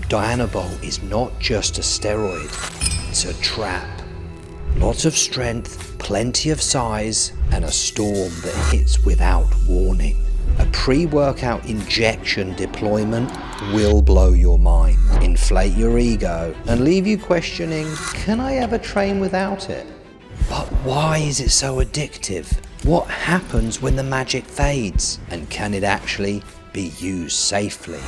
Dianabol is not just a steroid, it's a trap. Lots of strength, plenty of size, and a storm that hits without warning. A pre-workout injection deployment will blow your mind, inflate your ego, and leave you questioning, can I ever train without it? But why is it so addictive? What happens when the magic fades? And can it actually be used safely?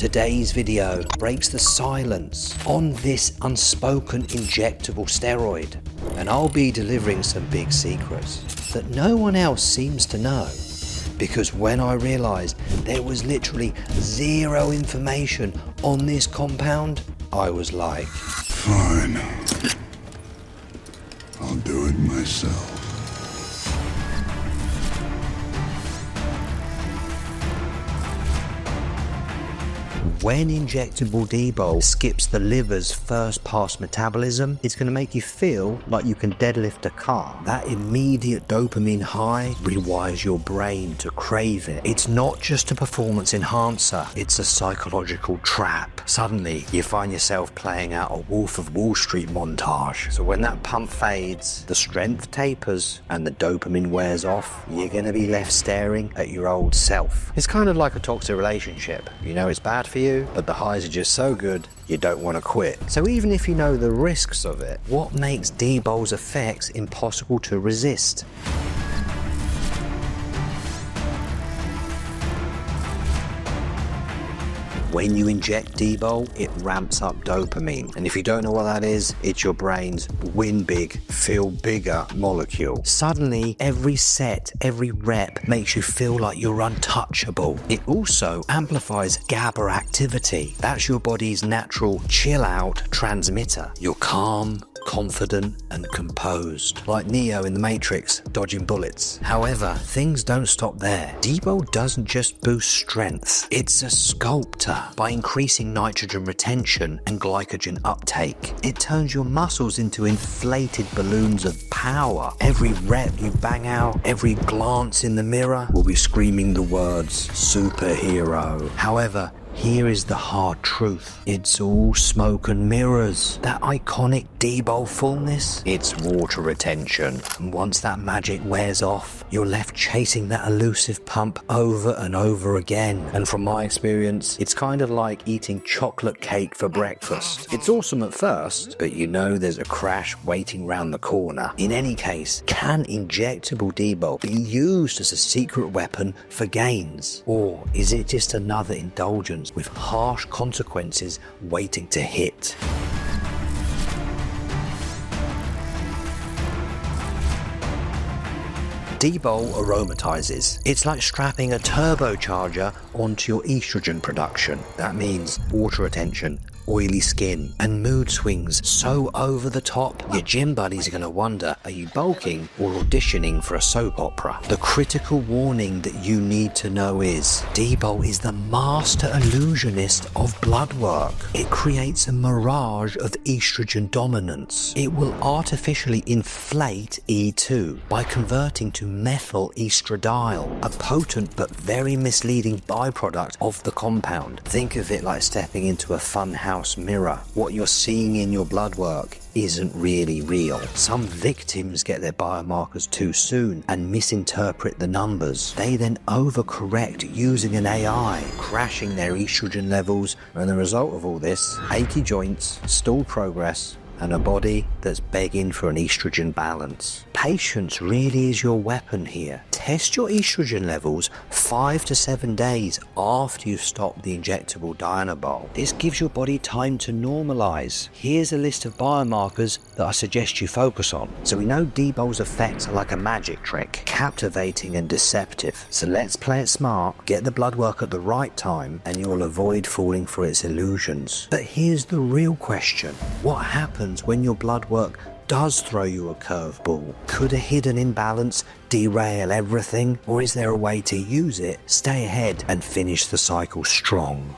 Today's video breaks the silence on this unspoken injectable steroid, and I'll be delivering some big secrets that no one else seems to know. Because when I realized there was literally zero information on this compound, I was like, fine, I'll do it myself. when Injectable Dbol skips the liver's first pass metabolism, it's going to make you feel like you can deadlift a car. That immediate dopamine high rewires your brain to crave it. It's not just a performance enhancer, it's a psychological trap. Suddenly, you find yourself playing out a Wolf of Wall Street montage. So when that pump fades, the strength tapers, and the dopamine wears off, you're going to be left staring at your old self. It's kind of like a toxic relationship. You know it's bad for you, but the highs are just so good, you don't want to quit. So even if you know the risks of it, what makes Dbol's effects impossible to resist? When you inject Dbol, it ramps up dopamine. And if you don't know what that is, it's your brain's win big, feel bigger molecule. Suddenly, every set, every rep makes you feel like you're untouchable. It also amplifies GABA activity. That's your body's natural chill out transmitter. You're calm, confident and composed, like Neo in the Matrix dodging bullets. However, things don't stop there. Dbol doesn't just boost strength, it's a sculptor. By increasing nitrogen retention and glycogen uptake, it turns your muscles into inflated balloons of power. Every rep you bang out, every glance in the mirror will be screaming the words superhero. However, here is the hard truth. It's all smoke and mirrors. That iconic Dbol fullness, it's water retention. And once that magic wears off, you're left chasing that elusive pump over and over again. And from my experience, it's kind of like eating chocolate cake for breakfast. It's awesome at first, but you know there's a crash waiting round the corner. In any case, can Injectable Dbol be used as a secret weapon for gains? Or is it just another indulgence with harsh consequences waiting to hit? Dbol aromatizes. It's like strapping a turbocharger onto your estrogen production. That means water retention, oily skin, and mood swings so over the top, your gym buddies are going to wonder, are you bulking or auditioning for a soap opera? The critical warning that you need to know is, Dbol is the Master Illusionist of blood work. It creates a mirage of estrogen dominance. It will artificially inflate E2 by converting to methyl estradiol, a potent but very misleading byproduct of the compound. Think of it like stepping into a funhouse mirror. What you're seeing in your blood work isn't really real. Some victims get their biomarkers too soon and misinterpret the numbers. They then overcorrect using an AI, crashing their estrogen levels, and the result of all this, achy joints, stalled progress, and a body that's begging for an estrogen balance. Patience really is your weapon here. Test your estrogen levels 5 to 7 days after you've stopped the injectable Dianabol. This gives your body time to normalize. Here's a list of biomarkers that I suggest you focus on. So we know Dbol's effects are like a magic trick, captivating and deceptive. So let's play it smart, get the blood work at the right time, and you'll avoid falling for its illusions. But here's the real question. What happens when your blood work does throw you a curveball? Could a hidden imbalance derail everything? Or is there a way to use it, stay ahead, and finish the cycle strong?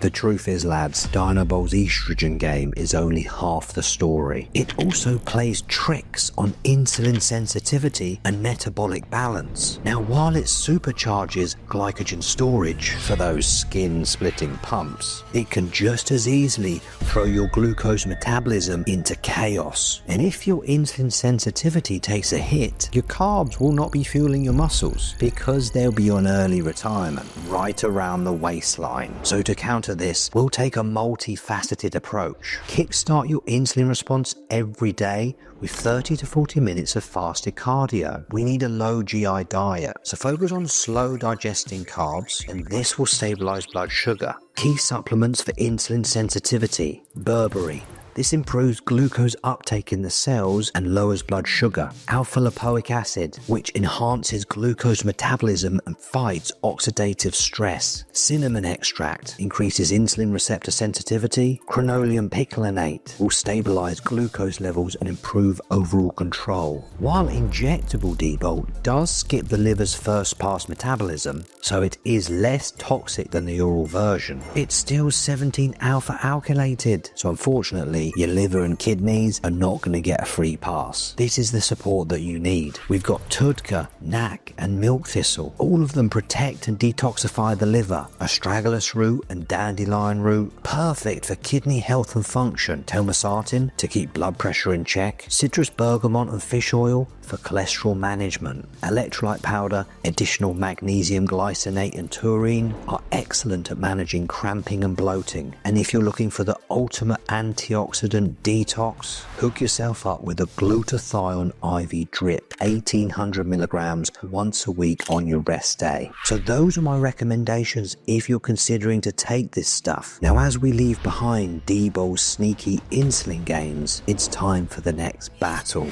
The truth is, lads, Dianabol's estrogen game is only half the story. It also plays tricks on insulin sensitivity and metabolic balance. Now, while it supercharges glycogen storage for those skin-splitting pumps, it can just as easily throw your glucose metabolism into chaos. And if your insulin sensitivity takes a hit, your carbs will not be fueling your muscles because they'll be on early retirement right around the waistline. So to counter this, we'll take a multifaceted approach. Kickstart your insulin response every day with 30 to 40 minutes of fasted cardio. We need a low GI diet, so focus on slow digesting carbs, and this will stabilize blood sugar. Key supplements for insulin sensitivity: berberry. This improves glucose uptake in the cells and lowers blood sugar. Alpha-lipoic acid, which enhances glucose metabolism and fights oxidative stress. Cinnamon extract increases insulin receptor sensitivity. Crinoleum picolinate will stabilize glucose levels and improve overall control. While injectable Dbol does skip the liver's first pass metabolism, so it is less toxic than the oral version, it's still 17 alpha alkylated, so unfortunately your liver and kidneys are not going to get a free pass. This is the support that you need. We've got Tudka, Knack and Milk Thistle. All of them protect and detoxify the liver. Astragalus root and dandelion root, perfect for kidney health and function. Telmisartan to keep blood pressure in check. Citrus bergamot and fish oil for cholesterol management. Electrolyte powder, additional magnesium glycinate and taurine are excellent at managing cramping and bloating. And if you're looking for the ultimate antioxidant detox, hook yourself up with a glutathione IV drip, 1800 milligrams once a week on your rest day. So those are my recommendations if you're considering to take this stuff. Now, as we leave behind Dbol's sneaky insulin games, it's time for the next battle.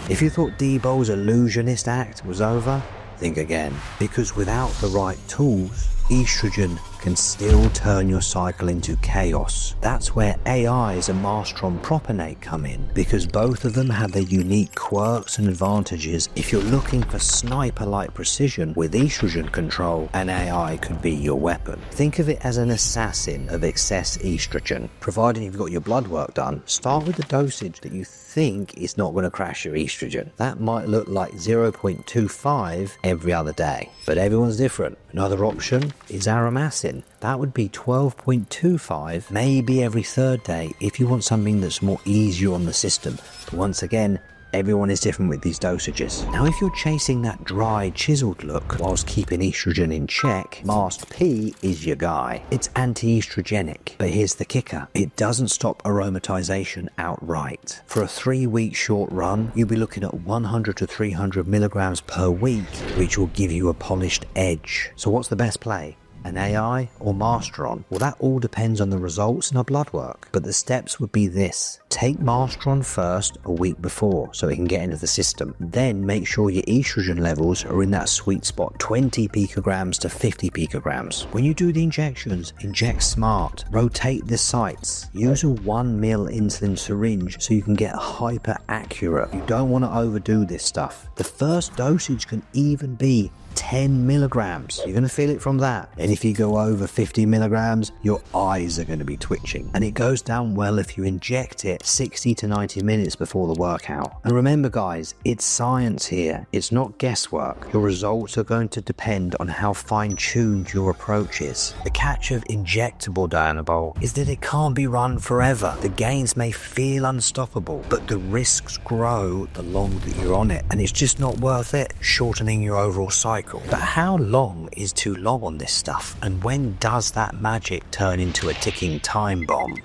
If you thought Dbol's Illusionist act was over, think again. Because without the right tools, estrogen can still turn your cycle into chaos. That's where AIs and Masteron propionate come in, because both of them have their unique quirks and advantages. If you're looking for sniper-like precision with estrogen control, an AI could be your weapon. Think of it as an assassin of excess estrogen. Providing you've got your blood work done, start with the dosage that you think is not going to crash your estrogen. That might look like 0.25 every other day, but everyone's different. Another option is aromasin. That would be 12.25, maybe every third day if you want something that's more easier on the system. But once again, everyone is different with these dosages. Now, if you're chasing that dry, chiseled look whilst keeping estrogen in check, Mast P is your guy. It's anti-estrogenic, but here's the kicker. It doesn't stop aromatization outright. For a 3-week short run, you'll be looking at 100 to 300 milligrams per week, which will give you a polished edge. So what's the best play? An AI or Masteron? Well, that all depends on the results and our blood work, but the steps would be this. Take Masteron first a week before so it can get into the system. Then make sure your estrogen levels are in that sweet spot, 20 picograms to 50 picograms. When you do the injections, inject smart, rotate the sites, use a 1 ml insulin syringe so you can get hyper accurate. You don't want to overdo this stuff. The first dosage can even be 10 milligrams. You're going to feel it from that. And if you go over 50 milligrams, your eyes are going to be twitching. And it goes down well if you inject it 60 to 90 minutes before the workout. And remember guys, it's science here. It's not guesswork. Your results are going to depend on how fine-tuned your approach is. The catch of injectable Dianabol is that it can't be run forever. The gains may feel unstoppable, but the risks grow the longer that you're on it. And it's just not worth it, shortening your overall cycle. But how long is too long on this stuff? And when does that magic turn into a ticking time bomb?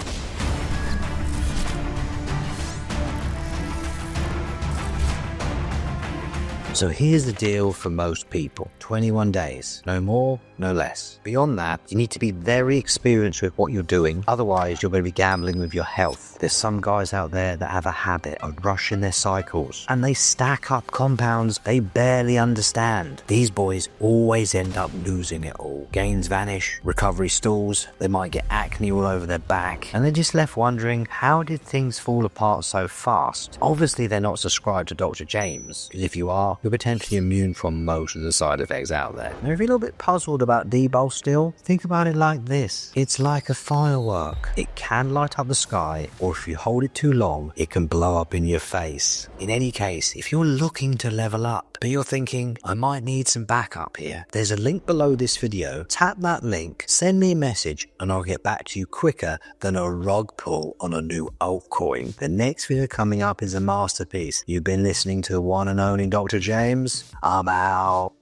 So here's the deal for most people. 21 days. No more, no less. Beyond that, you need to be very experienced with what you're doing. Otherwise, you're going to be gambling with your health. There's some guys out there that have a habit of rushing their cycles, and they stack up compounds they barely understand. These boys always end up losing it all. Gains vanish, recovery stalls, they might get acne all over their back, and they're just left wondering, how did things fall apart so fast? Obviously, they're not subscribed to Dr. James, because if you are, you're potentially immune from most of the side effects out there. Now, if you're a little bit puzzled about Dbol still, think about it like this. It's like a firework. It can light up the sky, or if you hold it too long, it can blow up in your face. In any case, if you're looking to level up, but you're thinking, I might need some backup here, there's a link below this video. Tap that link, send me a message, and I'll get back to you quicker than a rug pull on a new altcoin. The next video coming up is a masterpiece. You've been listening to one and only Dr. James. I'm out.